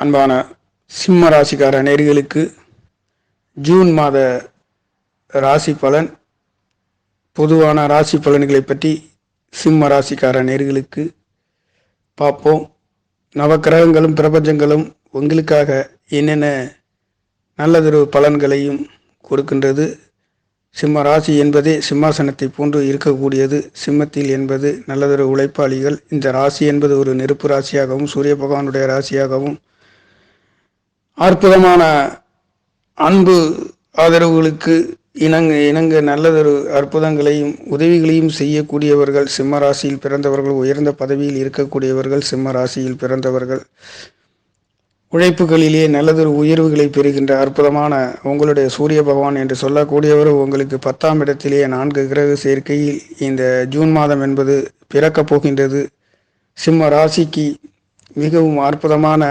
அன்பான சிம்ம ராசிக்கார நேயர்களுக்கு ஜூன் மாத ராசி பலன், பொதுவான ராசி பலன்களை பற்றி சிம்ம ராசிக்கார நேயர்களுக்கு பார்ப்போம். நவக்கிரகங்களும் பிரபஞ்சங்களும் உங்களுக்காக என்னென்ன நல்லதொரு பலன்களையும் கொடுக்கின்றது. சிம்ம ராசி என்பதே சிம்மாசனத்தை போன்று இருக்கக்கூடியது. சிம்மத்தில் என்பது நல்லதொரு உழைப்பாளிகள். இந்த ராசி என்பது ஒரு நெருப்பு ராசியாகவும் சூரிய பகவானுடைய ராசியாகவும் அற்புதமான அன்பு ஆதரவுகளுக்கு இணங்க நல்லதொரு அற்புதங்களையும் உதவிகளையும் செய்யக்கூடியவர்கள் சிம்ம ராசியில் பிறந்தவர்கள். உயர்ந்த பதவியில் இருக்கக்கூடியவர்கள் சிம்ம ராசியில் பிறந்தவர்கள். உழைப்புகளிலே நல்லதொரு உயர்வுகளை பெறுகின்ற அற்புதமான உங்களுடைய சூரிய பகவான் என்று சொல்லக்கூடியவர் உங்களுக்கு 10ஆம் இடத்திலே 4 கிரக சேர்க்கையில் இந்த ஜூன் மாதம் என்பது பிறக்கப் போகின்றது. சிம்ம ராசிக்கு மிகவும் அற்புதமான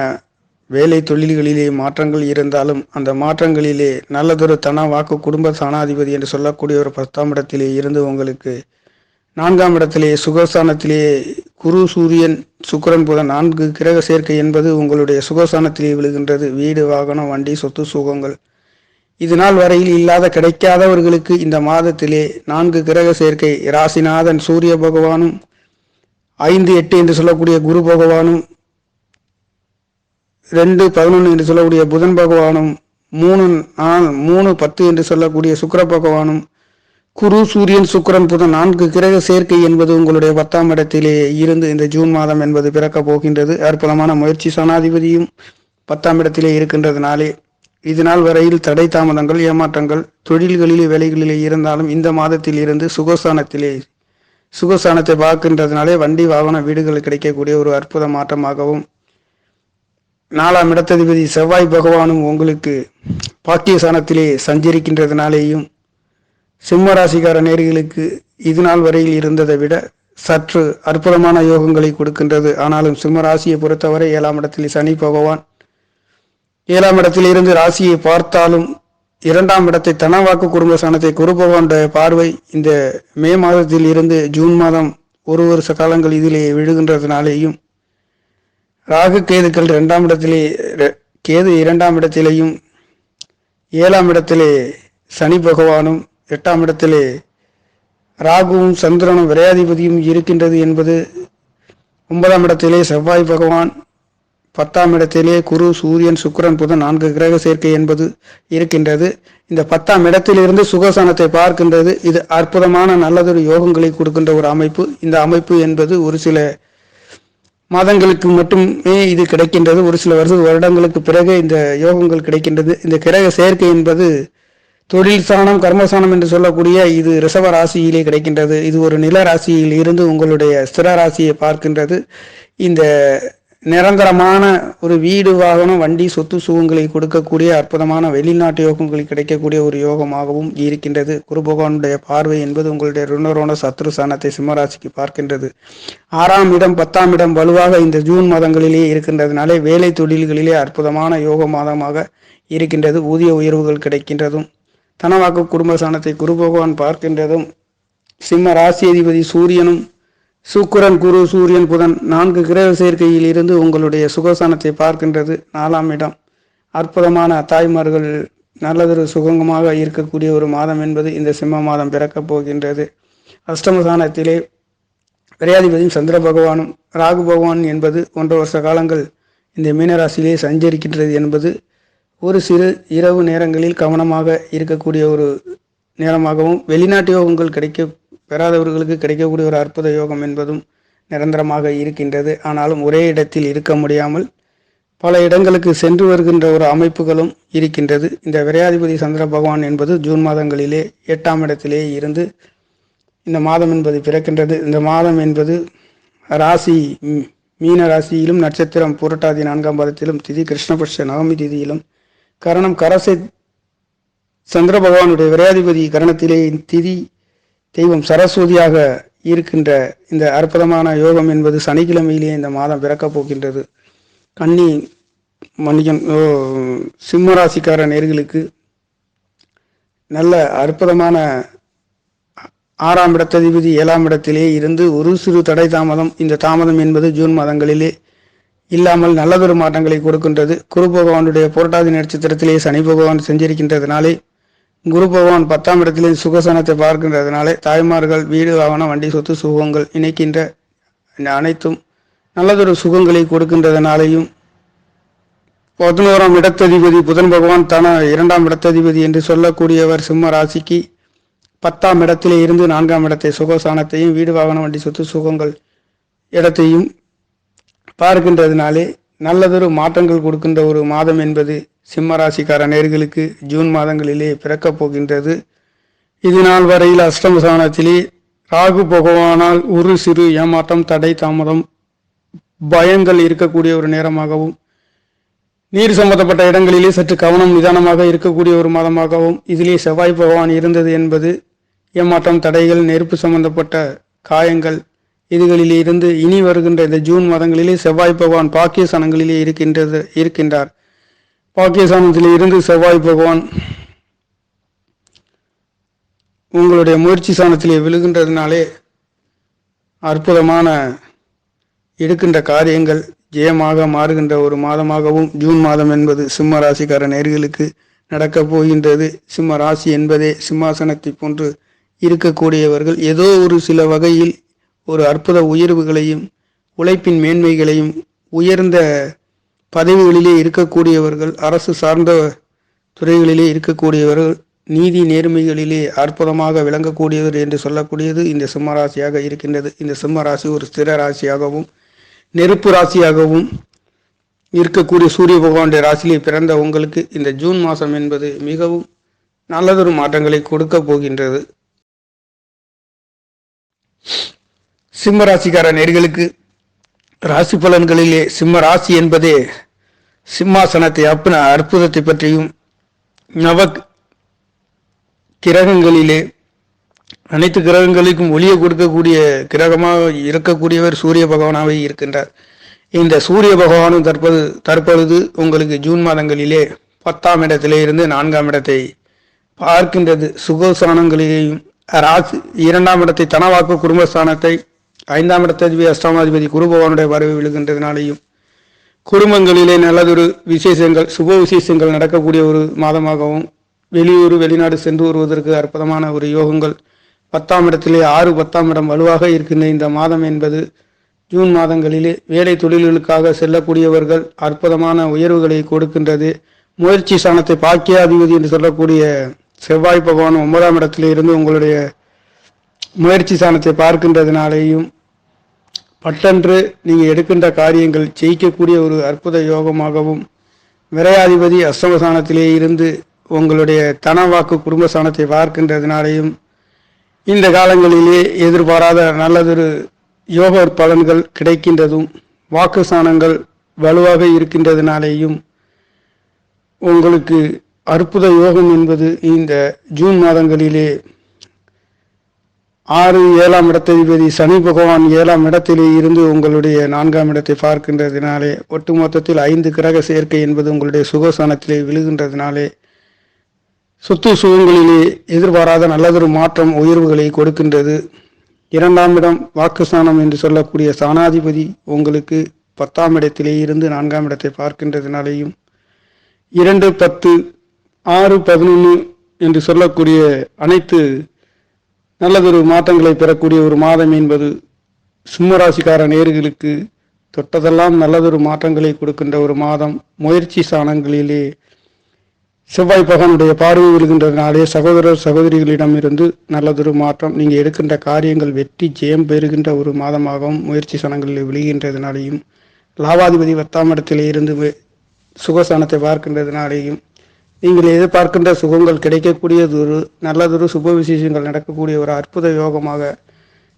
வேலை தொழில்களிலே மாற்றங்கள் இருந்தாலும் அந்த மாற்றங்களிலே நல்லதொரு தன வாக்கு குடும்ப தானாதிபதி என்று சொல்லக்கூடிய ஒரு 10ஆம் இடத்திலே இருந்து உங்களுக்கு 4ஆம் இடத்திலே சுகஸ்தானத்திலே குரு சூரியன் சுக்கிரன் புதன் 4 கிரக சேர்க்கை என்பது உங்களுடைய சுகஸ்தானத்திலே விழுகின்றது. வீடு வாகனம் வண்டி சொத்து சுகங்கள் இது நாள் வரையில் இல்லாத கிடைக்காதவர்களுக்கு இந்த மாதத்திலே 4 கிரக சேர்க்கை. ராசிநாதன் சூரிய பகவானும் 5, 8 என்று சொல்லக்கூடிய குரு பகவானும் 2, 11 என்று சொல்லக்கூடிய புதன் பகவானும் 3, 10 என்று சொல்லக்கூடிய சுக்கிர பகவானும் குரு சூரியன் சுக்கிரன் புதன் 4 கிரக சேர்க்கை என்பது உங்களுடைய 10ஆம் இடத்திலே இருந்து இந்த ஜூன் மாதம் என்பது பிறக்கப் போகின்றது. அற்புதமான முயற்சி சனாதிபதியும் 10ஆம் இடத்திலே இருக்கின்றதுனாலே இது நாள் வரையில் தடை தாமதங்கள் ஏமாற்றங்கள் தொழில்களிலே வேலைகளிலே இருந்தாலும் இந்த மாதத்தில் இருந்து சுகஸ்தானத்தை பார்க்கின்றதுனாலே வண்டி வாகன வீடுகள் கிடைக்கக்கூடிய ஒரு அற்புத மாற்றமாகவும் 4ஆம் இடத்ததிபதி செவ்வாய் பகவானும் உங்களுக்கு பாக்கியஸ்தானத்திலே சஞ்சரிக்கின்றதுனாலேயும் சிம்ம ராசிக்கார நேயர்களுக்கு இது நாள் வரையில் இருந்ததை விட சற்று அற்புதமான யோகங்களை கொடுக்கின்றது. ஆனாலும் சிம்ம ராசியை பொறுத்தவரை 7ஆம் இடத்தில் சனி பகவான் 7ஆம் இடத்தில் இருந்து ராசியை பார்த்தாலும் 2ஆம் இடத்தை தனவாக்கு குடும்ப ஸ்தானத்தை குரு பகவானுடைய பார்வை இந்த மே மாதத்தில் இருந்து ஜூன் மாதம் ஒரு வருஷ காலங்கள் இதிலே விழுகின்றதுனாலேயும் ராகு கேதுக்கள் 2ஆம் இடத்திலே கேது 2ஆம் இடத்திலேயும் 7ஆம் இடத்திலே சனி பகவானும் 8ஆம் இடத்திலே ராகுவும் சந்திரனும் விரையாதிபதியும் இருக்கின்றது என்பது 9ஆம் இடத்திலே செவ்வாய் பகவான் 10ஆம் இடத்திலே குரு சூரியன் சுக்கிரன் புதன் 4 கிரக சேர்க்கை என்பது இருக்கின்றது. இந்த 10ஆம் இடத்திலிருந்து சுகஸ்தானத்தை பார்க்கின்றது. இது அற்புதமான நல்லதொரு யோகங்களை கொடுக்கின்ற ஒரு அமைப்பு. இந்த அமைப்பு என்பது ஒரு சில மாதங்களுக்கு மட்டுமே இது கிடைக்கின்றது. ஒரு சில வருடங்களுக்கு பிறகு இந்த யோகங்கள் கிடைக்கின்றது. இந்த கிரக சேர்க்கை என்பது தொழில் ஸ்தானம் கர்மஸ்தானம் என்று சொல்லக்கூடிய இது ரிஷப ராசியிலே கிடைக்கின்றது. இது ஒரு நில ராசியில் இருந்து உங்களுடைய ஸ்திர ராசியை பார்க்கின்றது. இந்த நிரந்தரமான ஒரு வீடு வாகனம் வண்டி சொத்து சுகங்களை கொடுக்கக்கூடிய அற்புதமான வெளிநாட்டு யோகங்கள் கிடைக்கக்கூடிய ஒரு யோகமாகவும் இருக்கின்றது. குரு பகவானுடைய பார்வை என்பது உங்களுடைய ருணரோண சத்ரு ஸ்தானத்தை சிம்மராசிக்கு பார்க்கின்றது. 6ஆம் இடம் 10ஆம் இடம் வலுவாக இந்த ஜூன் மாதங்களிலே இருக்கின்றதுனாலே வேலை தொழில்களிலே அற்புதமான யோக மாதமாக இருக்கின்றது. ஊதிய உயர்வுகள் கிடைக்கின்றதும் தனவாக்கு குடும்ப ஸ்தானத்தை குரு பகவான் பார்க்கின்றதும் சிம்ம ராசி அதிபதி சூரியனும் சுக்கிரன் குரு சூரியன் புதன் 4 கிரக சேர்க்கையில் இருந்து உங்களுடைய சுகஸ்தானத்தை பார்க்கின்றது. 4ஆம் இடம் அற்புதமான தாய்மார்கள் நல்லதொரு சுகங்கமாக இருக்கக்கூடிய ஒரு மாதம் என்பது இந்த சிம்ம மாதம் பிறக்கப் போகின்றது. அஷ்டமஸ்தானத்திலே விரையாதிபதியும் சந்திர பகவானும் ராகு பகவான் என்பது 1.5 வருஷ காலங்கள் இந்த மீனராசியிலே சஞ்சரிக்கின்றது என்பது ஒரு சிறு இரவு நேரங்களில் கவனமாக இருக்கக்கூடிய ஒரு நேரமாகவும் வெளிநாட்டு யோகங்கள் பெறாதவர்களுக்கு கிடைக்கக்கூடிய ஒரு அற்புத யோகம் என்பதும் நிரந்தரமாக இருக்கின்றது. ஆனாலும் ஒரே இடத்தில் இருக்க முடியாமல் பல இடங்களுக்கு சென்று வருகின்ற ஒரு அமைப்புகளும் இருக்கின்றது. இந்த விரையாதிபதி சந்திர பகவான் என்பது ஜூன் மாதங்களிலே 8ஆம் இடத்திலே இருந்து இந்த மாதம் என்பது பிறக்கின்றது. இந்த மாதம் என்பது ராசி மீன ராசியிலும் நட்சத்திரம் புரட்டாதி 4ஆம் பாதத்திலும் திதி கிருஷ்ணபட்ச நவமி திதியிலும் கரணம் கரசை சந்திர பகவானுடைய விரையாதிபதி கரணத்திலே திதி தெய்வம் சரஸ்வதியாக இருக்கின்ற இந்த அற்புதமான யோகம் என்பது சனிக்கிழமையிலே இந்த மாதம் பிறக்கப் போகின்றது. கன்னி மணிகன் சிம்மராசிக்கார நேர்களுக்கு நல்ல அற்புதமான 6ஆம் இடத்ததிபதி 7ஆம் இடத்திலே இருந்து ஒரு சிறு தடை தாமதம். இந்த தாமதம் என்பது ஜூன் மாதங்களிலே இல்லாமல் நல்லதொரு மாற்றங்களை கொடுக்கின்றது. குரு பகவானுடைய புரட்டாதி நட்சத்திரத்திலே சனி பகவான் செஞ்சிருக்கின்றதுனாலே, குரு பகவான் 10ஆம் இடத்திலே சுகசனத்தை பார்க்கின்றதுனாலே, தாய்மார்கள் வீடு வாகனம் வண்டி சொத்து சுகங்கள் இணைக்கின்ற அனைத்தும் நல்லதொரு சுகங்களை கொடுக்கின்றதுனாலேயும், 11ஆம் இடத்ததிபதி புதன் பகவான் 2ஆம் இடத்ததிபதி என்று சொல்லக்கூடியவர் சிம்ம ராசிக்கு 10ஆம் இடத்திலே இருந்து 4ஆம் இடத்தை சுகசானத்தையும் வீடு வாகனம் வண்டி சொத்து சுகங்கள் இடத்தையும் பார்க்கின்றதுனாலே நல்லதொரு மாற்றங்கள் கொடுக்கின்ற ஒரு மாதம் என்பது சிம்ம ராசிக்கார நேர்களுக்கு ஜூன் மாதங்களிலே பிறக்கப் போகின்றது. இது நாள் வரையில் அஷ்டமஸ்தானத்திலே ராகு பகவானால் ஒரு சிறு ஏமாற்றம், தடை, தாமதம், பயங்கள் இருக்கக்கூடிய ஒரு நேரமாகவும், நீர் சம்பந்தப்பட்ட இடங்களிலே சற்று கவனம் நிதானமாக இருக்கக்கூடிய ஒரு மாதமாகவும் இதிலே செவ்வாய் பகவான் இருந்தது என்பது ஏமாற்றம், தடைகள், நெருப்பு சம்பந்தப்பட்ட காயங்கள் இதுகளிலே இருந்து இனி வருகின்ற இந்த ஜூன் மாதங்களிலே செவ்வாய் பகவான் பாக்கியஸ்தானங்களிலே இருக்கின்றார். பாக்கியஸ்தானத்திலே இருந்து செவ்வாய் பகவான் உங்களுடைய முயற்சி ஸ்தானத்திலே விழுகின்றதுனாலே அற்புதமான எடுக்கின்ற காரியங்கள் ஜெயமாக மாறுகின்ற ஒரு மாதமாகவும் ஜூன் மாதம் என்பது சிம்ம ராசிக்கார நேர்களுக்கு நடக்கப் போகின்றது. சிம்ம ராசி என்பதே சிம்மாசனத்தை போன்று இருக்கக்கூடியவர்கள் ஏதோ ஒரு சில வகையில் ஒரு அற்புத உயர்வுகளையும் உழைப்பின் மேன்மைகளையும் உயர்ந்த பதவிகளிலே இருக்கக்கூடியவர்கள், அரசு சார்ந்த துறைகளிலே இருக்கக்கூடியவர்கள், நீதி நேர்மைகளிலே அற்புதமாக விளங்கக்கூடியவர் என்று சொல்லக்கூடியது இந்த சிம்ம ராசியாக இருக்கின்றது. இந்த சிம்ம ராசி ஒரு ஸ்திர ராசியாகவும் நெருப்பு ராசியாகவும் இருக்கக்கூடிய சூரிய பகவானுடைய ராசியிலே பிறந்த உங்களுக்கு இந்த ஜூன் மாதம் என்பது மிகவும் நல்லதொரு மாற்றங்களை கொடுக்க போகின்றது. சிம்ம ராசிக்கார நேர்களுக்கு ராசி பலன்களிலே சிம்ம ராசி என்பதே சிம்மாசனத்தை அற்புதத்தை பற்றியும், நவ கிரகங்களிலே அனைத்து கிரகங்களுக்கும் ஒளியை கொடுக்கக்கூடிய கிரகமாக இருக்கக்கூடியவர் சூரிய பகவானாகவே இருக்கின்றார். இந்த சூரிய பகவானும் தற்பொழுது உங்களுக்கு ஜூன் மாதங்களிலே 10ஆம் இடத்திலே இருந்து 4ஆம் இடத்தை பார்க்கின்றது. சுகஸ்தானங்களிலேயும் ராசி 2ஆம் இடத்தை தனவாக்கு குடும்பஸ்தானத்தை 5ஆம் இடத்ததிபதி அஷ்டமாதிபதி குரு பகவானுடைய வரவு விழுகின்றதுனாலேயும் குடும்பங்களிலே நல்லதொரு விசேஷங்கள், சுப விசேஷங்கள் நடக்கக்கூடிய ஒரு மாதமாகவும், வெளியூர் வெளிநாடு சென்று வருவதற்கு அற்புதமான ஒரு யோகங்கள் 10ஆம் இடத்திலே 6, 10ஆம் இடம் வலுவாக இருக்கின்ற இந்த மாதம் என்பது ஜூன் மாதங்களிலே வேலை தொழில்களுக்காக செல்லக்கூடியவர்கள் அற்புதமான உயர்வுகளை கொடுக்கின்றது. முயற்சி ஸ்தானத்தை பாக்கியாதிபதி என்று சொல்லக்கூடிய செவ்வாய் பகவான் 9ஆம் இடத்திலே இருந்து உங்களுடைய முயற்சி ஸ்தானத்தை பார்க்கின்றதுனாலேயும் பட்டன்று நீங்கள் எடுக்கின்ற காரியங்கள் ஜெயிக்கக்கூடிய ஒரு அற்புத யோகமாகவும், விரையாதிபதி அஷ்டமஸ்தானத்திலே இருந்து உங்களுடைய தனவாக்கு குடும்பஸ்தானத்தை பார்க்கின்றதுனாலேயும் இந்த காலங்களிலே எதிர்பாராத நல்லதொரு யோக பலன்கள் கிடைக்கின்றதும், வாக்குஸ்தானங்கள் வலுவாக இருக்கின்றதுனாலேயும் உங்களுக்கு அற்புத யோகம் என்பது இந்த ஜூன் மாதங்களிலே 6, 7ஆம் இடத்ததிபதி சனி பகவான் 7ஆம் இடத்திலே இருந்து உங்களுடைய 4ஆம் இடத்தை பார்க்கின்றதுனாலே ஒட்டுமொத்தத்தில் 5 கிரக சேர்க்கை என்பது உங்களுடைய சுகஸ்தானத்திலே விழுகின்றதுனாலே சொத்து சுகங்களிலே எதிர்பாராத நல்லதொரு மாற்றம், உயர்வுகளை கொடுக்கின்றது. 2ஆம் இடம் வாக்குஸ்தானம் என்று சொல்லக்கூடிய ஸ்தானாதிபதி உங்களுக்கு 10ஆம் இடத்திலே இருந்து 4ஆம் இடத்தை பார்க்கின்றதுனாலேயும் 2, 10, 6, 11 என்று சொல்லக்கூடிய அனைத்து நல்லதொரு மாற்றங்களை பெறக்கூடிய ஒரு மாதம் என்பது சிம்மராசிக்கார நேர்களுக்கு தொட்டதெல்லாம் நல்லதொரு மாற்றங்களை கொடுக்கின்ற ஒரு மாதம். முயற்சி ஸ்தானங்களிலே செவ்வாய் பகவானுடைய பார்வை விழுகின்றதுனாலே சகோதரர் சகோதரிகளிடம் இருந்து நல்லதொரு மாற்றம், நீங்கள் எடுக்கின்ற காரியங்கள் வெற்றி ஜெயம் பெறுகின்ற ஒரு மாதமாகவும் முயற்சி ஸ்தானங்களில் விழுகின்றதுனாலேயும், லாபாதிபதி 10ஆம் இடத்திலே இருந்து சுகஸ்தானத்தை பார்க்கின்றதுனாலேயும் நீங்கள் எதிர்பார்க்கின்ற சுகங்கள் கிடைக்கக்கூடியது ஒரு நல்லதொரு சுப விசேஷங்கள் நடக்கக்கூடிய ஒரு அற்புத யோகமாக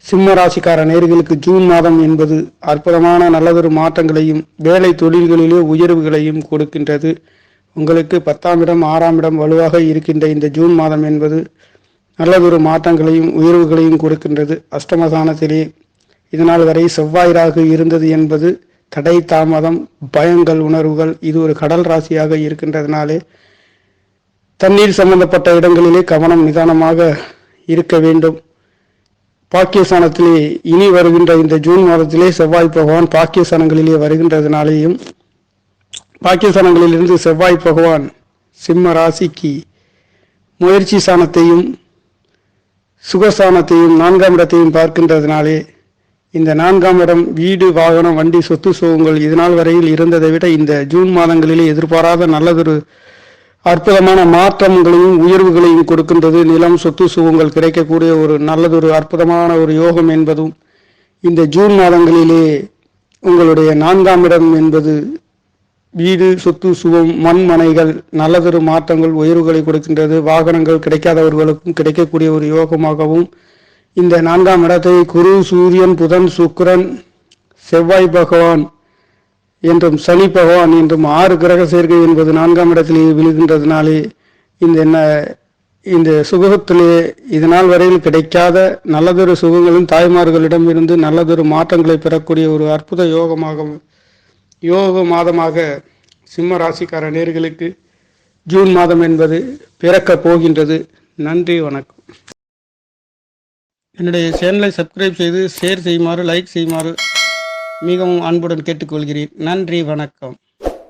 சிம்ம ராசிக்கார நேர்களுக்கு ஜூன் மாதம் என்பது அற்புதமான நல்லதொரு மாற்றங்களையும் வேலை தொழில்களிலே உயர்வுகளையும் கொடுக்கின்றது. உங்களுக்கு 10ஆம் இடம் 6ஆம் இடம் வலுவாக இருக்கின்ற இந்த ஜூன் மாதம் என்பது நல்லதொரு மாற்றங்களையும் உயர்வுகளையும் கொடுக்கின்றது. அஷ்டமஸ்தானத்திலே இதனால் வரை செவ்வாய் ராகு இருந்தது என்பது தடை, தாமதம், பயங்கள், உணர்வுகள். இது ஒரு கடல் ராசியாக இருக்கின்றதுனாலே தண்ணீர் சம்பந்தப்பட்ட இடங்களிலே கவனம் நிதானமாக இருக்க வேண்டும். பாக்கியஸ்தானத்திலே இனி வருகின்ற இந்த ஜூன் மாதத்திலே செவ்வாய் பகவான் பாக்கியஸ்தானங்களிலே வருகின்றதுனாலேயும் பாக்கியஸ்தானங்களிலிருந்து செவ்வாய் பகவான் சிம்ம ராசிக்கு முயற்சி ஸ்தானத்தையும் சுகஸ்தானத்தையும் 4ஆம் இடத்தையும் பார்க்கின்றதுனாலே இந்த 4ஆம் இடம் வீடு வாகனம் வண்டி சொத்து சுகங்கள் இதனால் வரையில் இருந்ததை விட இந்த ஜூன் மாதங்களிலே எதிர்பாராத நல்லதொரு அற்புதமான மாற்றங்களையும் உயர்வுகளையும் கொடுக்கின்றது. நிலம் சொத்து சுகங்கள் கிடைக்கக்கூடிய ஒரு நல்லதொரு அற்புதமான ஒரு யோகம் என்பதும் இந்த ஜூன் மாதங்களிலே உங்களுடைய 4ஆம் இடம் என்பது வீடு சொத்து சுகம் மண் மனைகள் நல்லதொரு மாற்றங்கள் உயர்வுகளை கொடுக்கின்றது. வாகனங்கள் கிடைக்காதவர்களுக்கும் கிடைக்கக்கூடிய ஒரு யோகமாகவும் இந்த 4ஆம் இடத்தை குரு சூரியன் புதன் சுக்கிரன் செவ்வாய் பகவான் என்றும் சனி பகவான் என்றும் 6 கிரக சேர்க்கை என்பது 4ஆம் இடத்திலே விழுகின்றதுனாலே இந்த சுகத்திலே இதனால் வரையில் கிடைக்காத நல்லதொரு சுகங்களும் தாய்மார்களிடமிருந்து நல்லதொரு மாற்றங்களை பெறக்கூடிய ஒரு அற்புத யோக மாதமாக சிம்ம ராசிக்கார நேயர்களுக்கு ஜூன் மாதம் என்பது பிறக்கப் போகின்றது. நன்றி, வணக்கம். என்னுடைய சேனலை சப்ஸ்கிரைப் செய்து ஷேர் செய்யுமாறு லைக் செய்யுமாறு மிகவும் அன்புடன் கேட்டுக்கொள்கிறேன். நன்றி, வணக்கம்.